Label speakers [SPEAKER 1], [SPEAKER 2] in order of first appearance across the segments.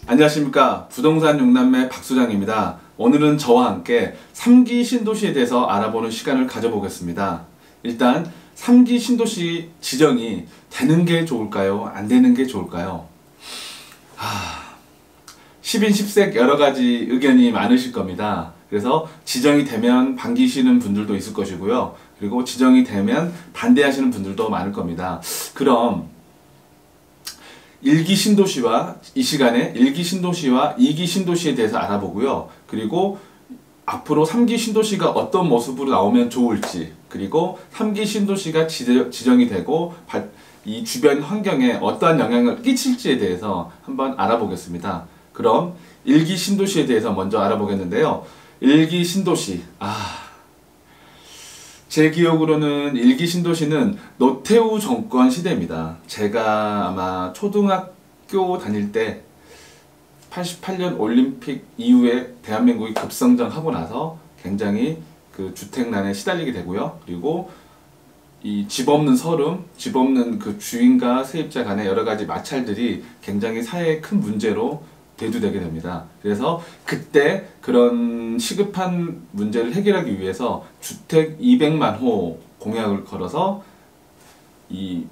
[SPEAKER 1] 안녕하십니까. 부동산 6남매 박소장입니다. 오늘은 저와 함께 3기 신도시에 대해서 알아보는 시간을 가져보겠습니다. 일단 3기 신도시 지정이 되는 게 좋을까요? 안 되는 게 좋을까요? 10인 10색 여러가지 의견이 많으실 겁니다. 그래서 지정이 되면 반기시는 분들도 있을 것이고요. 그리고 지정이 되면 반대하시는 분들도 많을 겁니다. 그럼 1기 신도시와 이 시간에 1기 신도시와 2기 신도시에 대해서 알아보고요. 그리고 앞으로 3기 신도시가 어떤 모습으로 나오면 좋을지, 그리고 3기 신도시가 지정이 되고 이 주변 환경에 어떠한 영향을 끼칠지에 대해서 한번 알아보겠습니다. 그럼 1기 신도시에 대해서 먼저 알아보겠는데요. 1기 신도시, 제 기억으로는 1기 신도시는 노태우 정권 시대입니다. 제가 아마 초등학교 다닐 때 88년 올림픽 이후에 대한민국이 급성장하고 나서 굉장히 그 주택난에 시달리게 되고요. 그리고 이 집 없는 서름, 집 없는 그 주인과 세입자 간의 여러 가지 마찰들이 굉장히 사회의 큰 문제로 대두되게 됩니다. 그래서 그때 그런 시급한 문제를 해결하기 위해서 주택 200만 호 공약을 걸어서 이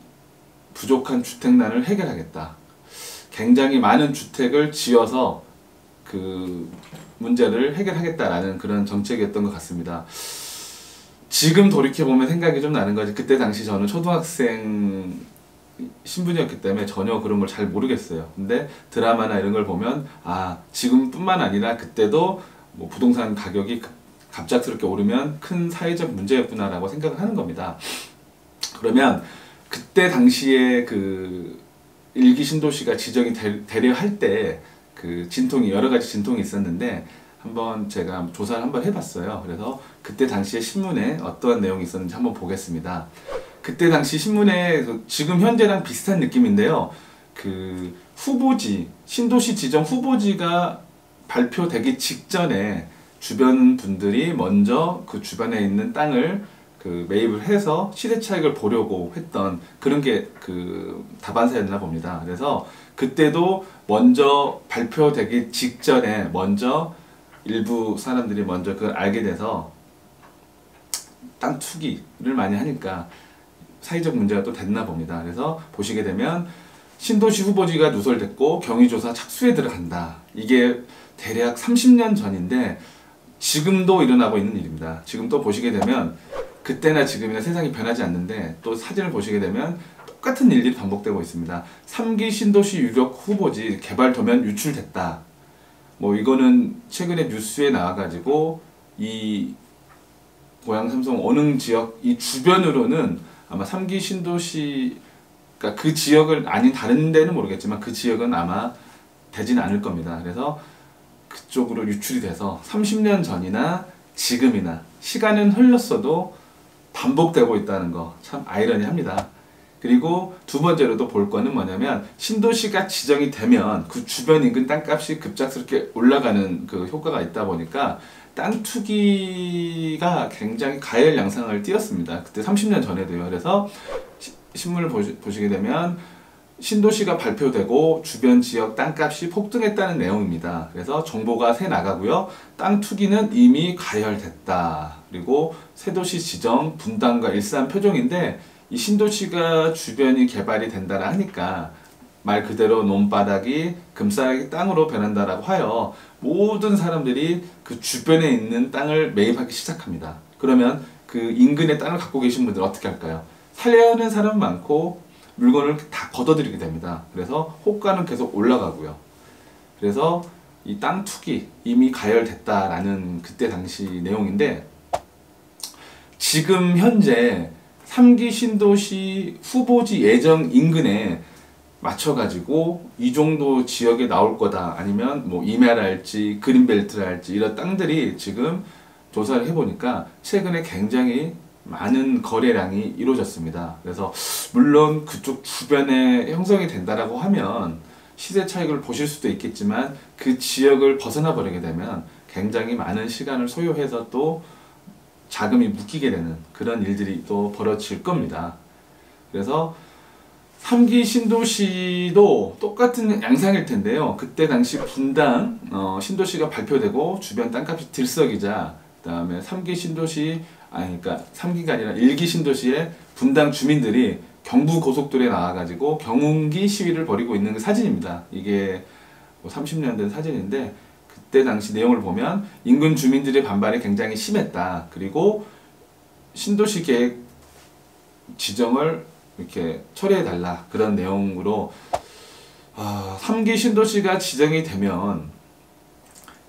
[SPEAKER 1] 부족한 주택난을 해결하겠다. 굉장히 많은 주택을 지어서 그 문제를 해결하겠다라는 그런 정책이었던 것 같습니다. 지금 돌이켜보면 생각이 좀 나는 거지. 그때 당시 저는 초등학생 신분이었기 때문에 전혀 그런 걸 잘 모르겠어요. 근데 드라마나 이런 걸 보면 지금뿐만 아니라 그때도 뭐 부동산 가격이 갑작스럽게 오르면 큰 사회적 문제였구나 라고 생각을 하는 겁니다. 그러면 그때 당시에 그 1기 신도시가 지정이 되려 할 때 그 진통이 여러 가지 진통이 있었는데 한번 제가 조사를 한번 해봤어요. 그래서 그때 당시에 신문에 어떠한 내용이 있었는지 한번 보겠습니다. 그때 당시 신문에 지금 현재랑 비슷한 느낌인데요. 그 후보지, 신도시 지정 후보지가 발표되기 직전에 주변 분들이 먼저 그 주변에 있는 땅을 그 매입을 해서 시세 차익을 보려고 했던 그런 게 그 다반사였나 봅니다. 그래서 그때도 먼저 발표되기 직전에 먼저 일부 사람들이 먼저 그걸 알게 돼서 땅 투기를 많이 하니까 사회적 문제가 또 됐나 봅니다. 그래서 보시게 되면 신도시 후보지가 누설됐고 경위조사 착수에 들어간다. 이게 대략 30년 전인데 지금도 일어나고 있는 일입니다. 지금 또 보시게 되면 그때나 지금이나 세상이 변하지 않는데 또 사진을 보시게 되면 똑같은 일들이 반복되고 있습니다. 3기 신도시 유력 후보지 개발도면 유출됐다. 뭐 이거는 최근에 뉴스에 나와가지고 이 고양 삼성 원흥 지역 이 주변으로는 아마 3기 신도시, 그러니까 그 지역을 아닌 다른 데는 모르겠지만 그 지역은 아마 되진 않을 겁니다. 그래서 그쪽으로 유출이 돼서 30년 전이나 지금이나 시간은 흘렀어도 반복되고 있다는 거 참 아이러니합니다. 그리고 두 번째로도 볼 거는 뭐냐면 신도시가 지정이 되면 그 주변 인근 땅값이 급작스럽게 올라가는 그 효과가 있다 보니까 땅 투기가 굉장히 가열 양상을 띄었습니다. 그때 30년 전에도요. 그래서 신문을 보시게 되면 신도시가 발표되고 주변 지역 땅값이 폭등했다는 내용입니다. 그래서 정보가 새 나가고요. 땅 투기는 이미 가열됐다. 그리고 새도시 지정, 분당과 일산 표종인데 이 신도시가 주변이 개발이 된다라 하니까 말 그대로 논바닥이 금싸라기 땅으로 변한다라고 하여 모든 사람들이 그 주변에 있는 땅을 매입하기 시작합니다. 그러면 그 인근의 땅을 갖고 계신 분들은 어떻게 할까요? 살려는 사람은 많고 물건을 다 걷어들이게 됩니다. 그래서 호가는 계속 올라가고요. 그래서 이 땅 투기 이미 가열됐다라는 그때 당시 내용인데 지금 현재 3기 신도시 후보지 예정 인근에 맞춰가지고 이 정도 지역에 나올 거다 아니면 뭐 이메랄지 그린벨트랄지 이런 땅들이 지금 조사를 해보니까 최근에 굉장히 많은 거래량이 이루어졌습니다. 그래서 물론 그쪽 주변에 형성이 된다라고 하면 시세 차익을 보실 수도 있겠지만 그 지역을 벗어나 버리게 되면 굉장히 많은 시간을 소요해서 또 자금이 묶이게 되는 그런 일들이 또 벌어질 겁니다. 그래서 3기 신도시도 똑같은 양상일 텐데요. 그때 당시 분당 신도시가 발표되고 주변 땅값이 들썩이자 그 다음에 3기 신도시 그러니까 3기가 아니라 1기 신도시의 분당 주민들이 경부 고속도로에 나와가지고 경운기 시위를 벌이고 있는 그 사진입니다. 이게 뭐 30년 된 사진인데 그때 당시 내용을 보면 인근 주민들의 반발이 굉장히 심했다. 그리고 신도시 계획 지정을 이렇게 처리해달라 그런 내용으로 3기 신도시가 지정이 되면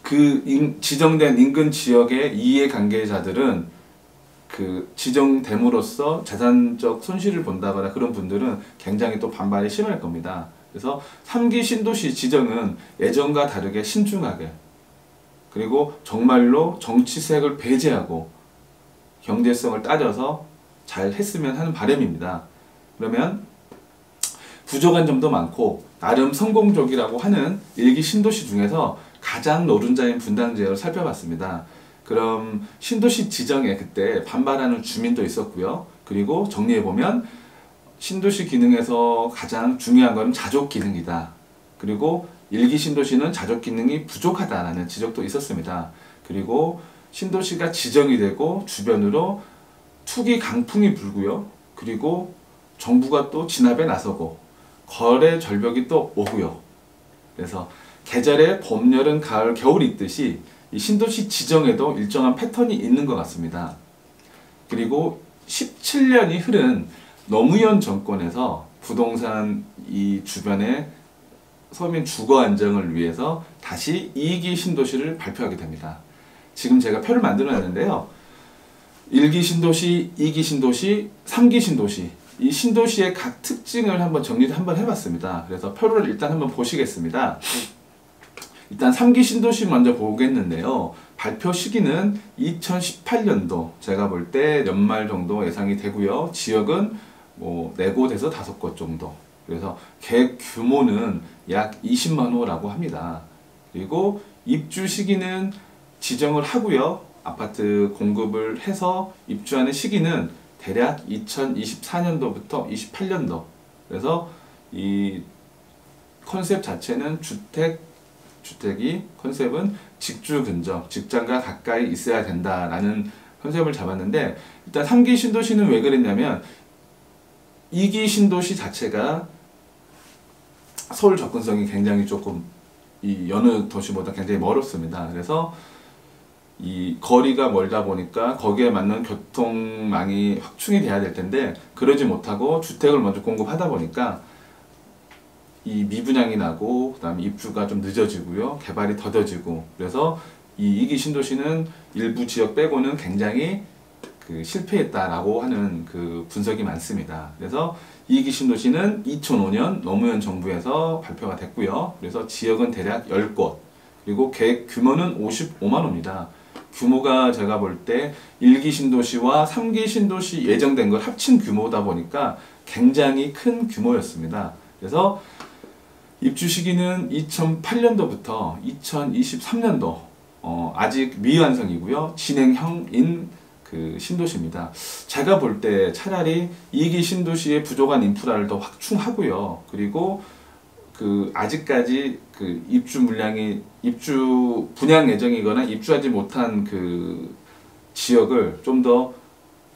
[SPEAKER 1] 그 지정된 인근 지역의 이해관계자들은 그 지정됨으로써 재산적 손실을 본다거나 그런 분들은 굉장히 또 반발이 심할 겁니다. 그래서 3기 신도시 지정은 예전과 다르게 신중하게 그리고 정말로 정치색을 배제하고 경제성을 따져서 잘 했으면 하는 바람입니다. 그러면 부족한 점도 많고 나름 성공적이라고 하는 1기 신도시 중에서 가장 노른자인 분당 지역을 살펴봤습니다. 그럼 신도시 지정에 그때 반발하는 주민도 있었고요. 그리고 정리해보면 신도시 기능에서 가장 중요한 것은 자족 기능이다. 그리고 1기 신도시는 자족 기능이 부족하다라는 지적도 있었습니다. 그리고 신도시가 지정이 되고 주변으로 투기 강풍이 불고요. 그리고 정부가 또 진압에 나서고 거래 절벽이 또 오고요. 그래서 계절에 봄, 여름, 가을, 겨울이 있듯이 이 신도시 지정에도 일정한 패턴이 있는 것 같습니다. 그리고 17년이 흐른 노무현 정권에서 부동산 이 주변의 서민 주거 안정을 위해서 다시 2기 신도시를 발표하게 됩니다. 지금 제가 표를 만들어 놨는데요. 1기 신도시, 2기 신도시, 3기 신도시 이 신도시의 각 특징을 한번 정리를 한번 해봤습니다. 그래서 표를 일단 한번 보시겠습니다. 일단 3기 신도시 먼저 보겠는데요. 발표 시기는 2018년도 제가 볼 때 연말 정도 예상이 되고요. 지역은 뭐 4곳에서 5곳 정도. 그래서 계획 규모는 약 20만 호라고 합니다. 그리고 입주 시기는 지정을 하고요. 아파트 공급을 해서 입주하는 시기는 대략 2024년도부터 28년도. 그래서 이 컨셉 자체는 주택이 컨셉은 직주 근접, 직장과 가까이 있어야 된다라는 컨셉을 잡았는데 일단 3기 신도시는 왜 그랬냐면 2기 신도시 자체가 서울 접근성이 굉장히 조금 이 여느 도시보다 굉장히 멀었습니다. 그래서 이 거리가 멀다 보니까 거기에 맞는 교통망이 확충이 돼야 될 텐데 그러지 못하고 주택을 먼저 공급하다 보니까 이 미분양이 나고 그 다음에 입주가 좀 늦어지고요. 개발이 더뎌지고 그래서 이 2기 신도시는 일부 지역 빼고는 굉장히 실패했다라고 하는 그 분석이 많습니다. 그래서 2기 신도시는 2005년 노무현 정부에서 발표가 됐고요. 그래서 지역은 대략 10곳 그리고 계획 규모는 55만 호입니다. 규모가 제가 볼 때 1기 신도시와 3기 신도시 예정된 걸 합친 규모다 보니까 굉장히 큰 규모였습니다. 그래서 입주 시기는 2008년도부터 2023년도 아직 미완성이고요. 진행형인 그 신도시입니다. 제가 볼 때 차라리 2기 신도시의 부족한 인프라를 더 확충하고요. 그리고 아직까지 입주 물량이 입주 분양 예정이거나 입주하지 못한 그 지역을 좀 더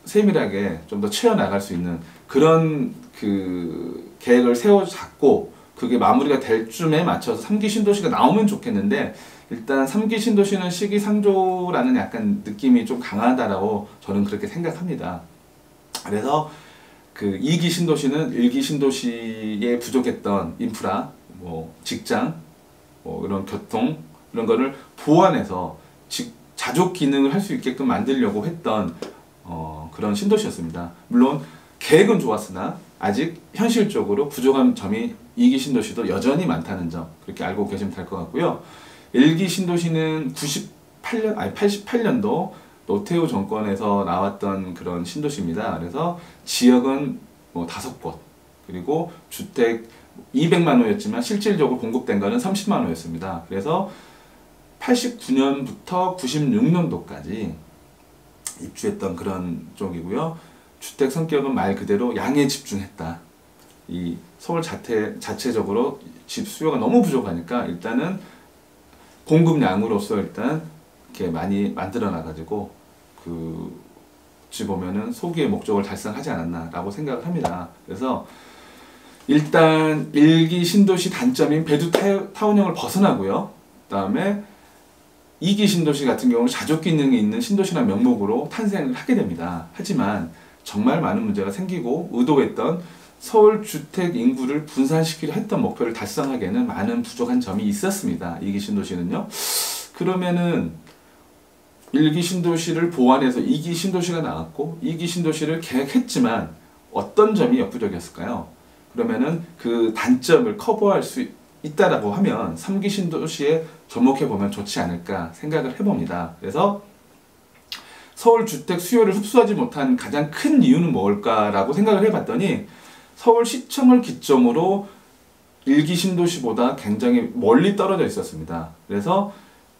[SPEAKER 1] 세밀하게 좀 더 채워 나갈 수 있는 그런 그 계획을 세워 잡고 그게 마무리가 될 쯤에 맞춰서 3기 신도시가 나오면 좋겠는데 일단 3기 신도시는 시기상조라는 약간 느낌이 좀 강하다라고 저는 그렇게 생각합니다. 그래서 2기 신도시는 1기 신도시에 부족했던 인프라, 뭐 직장, 뭐 이런 교통 이런 거를 보완해서 자족 기능을 할 수 있게끔 만들려고 했던 그런 신도시였습니다. 물론 계획은 좋았으나 아직 현실적으로 부족한 점이 2기 신도시도 여전히 많다는 점 그렇게 알고 계시면 될 것 같고요. 1기 신도시는 88년도 노태우 정권에서 나왔던 그런 신도시입니다. 그래서 지역은 뭐 5곳 그리고 주택 200만 호였지만 실질적으로 공급된 거는 30만 호였습니다. 그래서 89년부터 96년도까지 입주했던 그런 쪽이고요. 주택 성격은 말 그대로 양에 집중했다. 이 서울 자체적으로 집 수요가 너무 부족하니까 일단은 공급량으로서 일단 이렇게 많이 만들어 놔가지고 어찌 보면은 소기의 목적을 달성하지 않았나라고 생각을 합니다. 그래서 일단 1기 신도시 단점인 배두 타운형을 벗어나고요. 그 다음에 2기 신도시 같은 경우는 자족 기능이 있는 신도시라는 명목으로 탄생을 하게 됩니다. 하지만 정말 많은 문제가 생기고 의도했던 서울 주택 인구를 분산시키려 했던 목표를 달성하기에는 많은 부족한 점이 있었습니다. 2기 신도시는요. 그러면은 1기 신도시를 보완해서 2기 신도시가 나왔고 2기 신도시를 계획했지만 어떤 점이 역부족이었을까요? 그러면은 그 단점을 커버할 수 있다라고 하면 3기 신도시에 접목해보면 좋지 않을까 생각을 해봅니다. 그래서 서울 주택 수요를 흡수하지 못한 가장 큰 이유는 뭘까라고 생각을 해봤더니 서울시청을 기점으로 1기 신도시보다 굉장히 멀리 떨어져 있었습니다. 그래서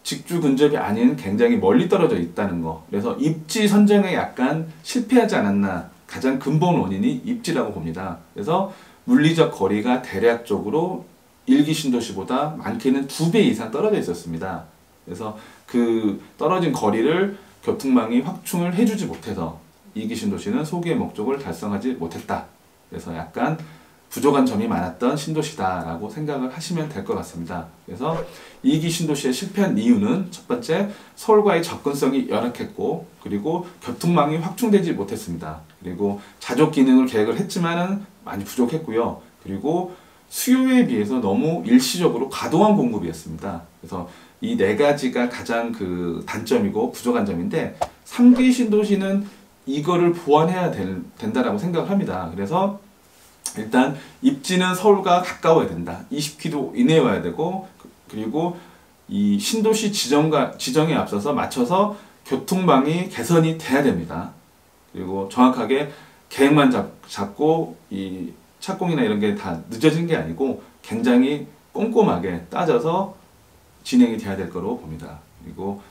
[SPEAKER 1] 직주 근접이 아닌 굉장히 멀리 떨어져 있다는 거. 그래서 입지 선정에 약간 실패하지 않았나. 가장 근본 원인이 입지라고 봅니다. 그래서 물리적 거리가 대략적으로 1기 신도시보다 많게는 2배 이상 떨어져 있었습니다. 그래서 그 떨어진 거리를 교통망이 확충을 해주지 못해서 2기 신도시는 소기의 목적을 달성하지 못했다. 그래서 약간 부족한 점이 많았던 신도시다라고 생각을 하시면 될 것 같습니다. 그래서 2기 신도시에 실패한 이유는 첫 번째, 서울과의 접근성이 열악했고, 그리고 교통망이 확충되지 못했습니다. 그리고 자족 기능을 계획을 했지만은 많이 부족했고요. 그리고 수요에 비해서 너무 일시적으로 과도한 공급이었습니다. 그래서 이 네 가지가 가장 그 단점이고 부족한 점인데 3기 신도시는 이거를 보완해야 된다라고 생각을 합니다. 그래서 일단 입지는 서울과 가까워야 된다. 20km 이내에 와야 되고 그리고 이 신도시 지정에 앞서서 맞춰서 교통망이 개선이 돼야 됩니다. 그리고 정확하게 계획만 잡고 이 착공이나 이런 게 다 늦어진 게 아니고 굉장히 꼼꼼하게 따져서 진행이 돼야 될 거로 봅니다. 그리고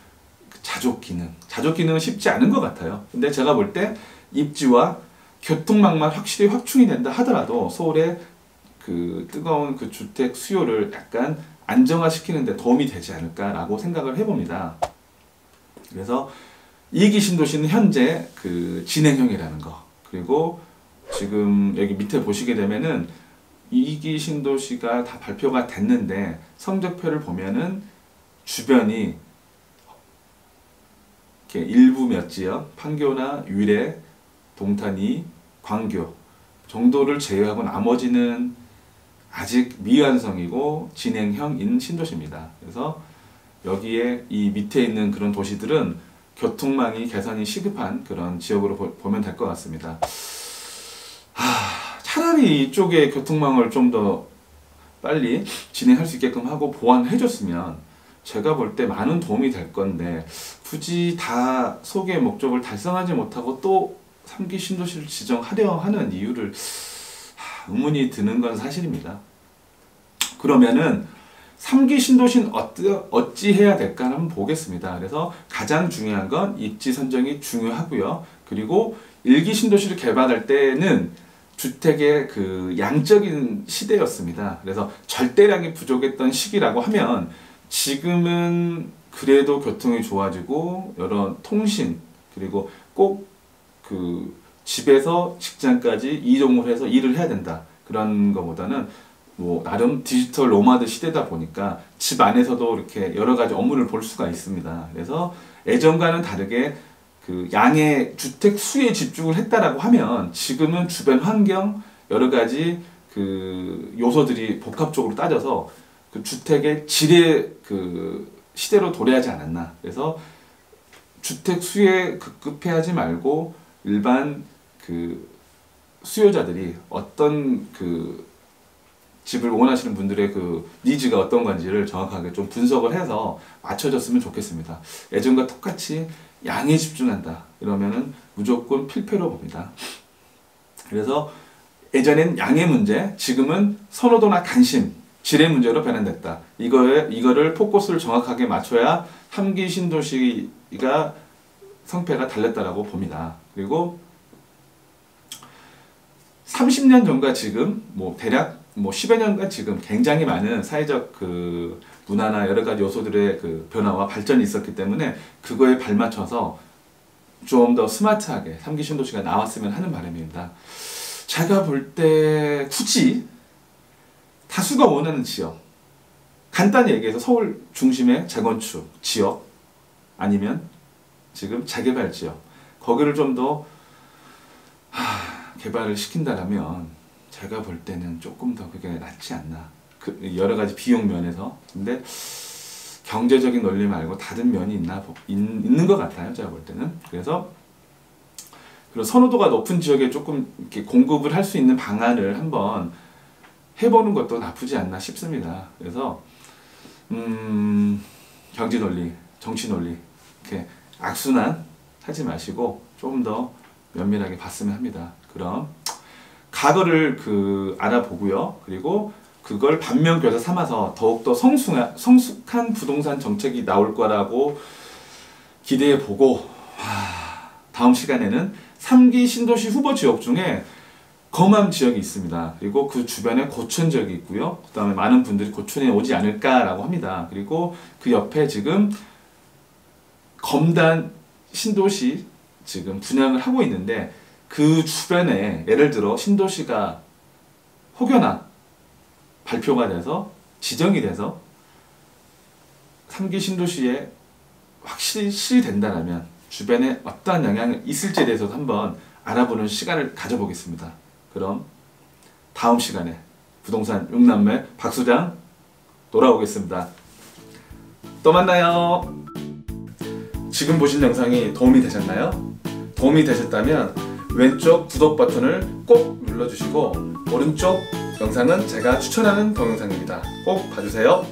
[SPEAKER 1] 자족 기능은 쉽지 않은 것 같아요. 근데 제가 볼 때 입지와 교통망만 확실히 확충이 된다 하더라도 서울의 그 뜨거운 그 주택 수요를 약간 안정화시키는 데 도움이 되지 않을까라고 생각을 해봅니다. 그래서 2기 신도시는 현재 그 진행형이라는 거. 그리고 지금 여기 밑에 보시게 되면은 2기 신도시가 다 발표가 됐는데 성적표를 보면은 주변이 이렇게 일부 몇 지역, 판교나 유래, 동탄이, 광교 정도를 제외하고 나머지는 아직 미완성이고 진행형인 신도시입니다. 그래서 여기에 이 밑에 있는 그런 도시들은 교통망이 개선이 시급한 그런 지역으로 보면 될 것 같습니다. 차라리 이쪽에 교통망을 좀 더 빨리 진행할 수 있게끔 하고 보완해줬으면 제가 볼 때 많은 도움이 될 건데 굳이 다 소기의 목적을 달성하지 못하고 또 3기 신도시를 지정하려 하는 이유를 의문이 드는 건 사실입니다. 그러면은 3기 신도시는 어찌 해야 될까 한번 보겠습니다. 그래서 가장 중요한 건 입지 선정이 중요하고요. 그리고 1기 신도시를 개발할 때는 주택의 그 양적인 시대였습니다. 그래서 절대량이 부족했던 시기라고 하면 지금은 그래도 교통이 좋아지고 여러 통신 그리고 꼭 그 집에서 직장까지 이동을 해서 일을 해야 된다. 그런 것보다는 뭐 나름 디지털 노마드 시대다 보니까 집 안에서도 이렇게 여러 가지 업무를 볼 수가 있습니다. 그래서 예전과는 다르게 그 양의 주택 수에 집중을 했다라고 하면 지금은 주변 환경 여러 가지 그 요소들이 복합적으로 따져서 그 주택의 질의 그 시대로 도래하지 않았나. 그래서 주택 수에 급급해하지 말고 일반 그 수요자들이 어떤 그 집을 원하시는 분들의 그 니즈가 어떤 건지를 정확하게 좀 분석을 해서 맞춰졌으면 좋겠습니다. 예전과 똑같이 양에 집중한다 이러면은 무조건 필패로 봅니다. 그래서 예전엔 양의 문제, 지금은 선호도나 관심, 질의 문제로 변환됐다. 이거를 포커스를 정확하게 맞춰야 3기 신도시가 성패가 달렸다라고 봅니다. 그리고 30년 전과 지금 뭐 대략 뭐 10여 년간 지금 굉장히 많은 사회적 그 문화나 여러 가지 요소들의 그 변화와 발전이 있었기 때문에 그거에 발맞춰서 좀 더 스마트하게 3기 신도시가 나왔으면 하는 바람입니다. 제가 볼 때 굳이 다수가 원하는 지역, 간단히 얘기해서 서울 중심의 재건축 지역 아니면 지금 재개발 지역, 거기를 좀 더 개발을 시킨다라면 제가 볼 때는 조금 더 그게 낫지 않나. 그 여러 가지 비용 면에서. 근데 경제적인 논리 말고 다른 면이 있는 것 같아요. 제가 볼 때는. 그래서 그리고 선호도가 높은 지역에 조금 이렇게 공급을 할 수 있는 방안을 한번 해보는 것도 나쁘지 않나 싶습니다. 그래서 경제 논리, 정치 논리 이렇게 악순환 하지 마시고 조금 더 면밀하게 봤으면 합니다. 그럼 과거를 알아보고요. 그리고 그걸 반면교사 삼아서 더욱더 성숙한 부동산 정책이 나올 거라고 기대해보고, 다음 시간에는 3기 신도시 후보 지역 중에 검암 지역이 있습니다. 그리고 그 주변에 고촌 지역이 있고요. 그 다음에 많은 분들이 고촌에 오지 않을까라고 합니다. 그리고 그 옆에 지금 검단 신도시 지금 분양을 하고 있는데 그 주변에 예를 들어 신도시가 혹여나 발표가 돼서 지정이 돼서 3기 신도시에 확실히 실현된다면 주변에 어떠한 영향이 있을지에 대해서도 한번 알아보는 시간을 가져보겠습니다. 그럼 다음 시간에 부동산 6남매 박소장 돌아오겠습니다. 또 만나요. 지금 보신 영상이 도움이 되셨나요? 도움이 되셨다면 왼쪽 구독 버튼을 꼭 눌러주시고 오른쪽 영상은 제가 추천하는 동영상입니다. 꼭 봐주세요.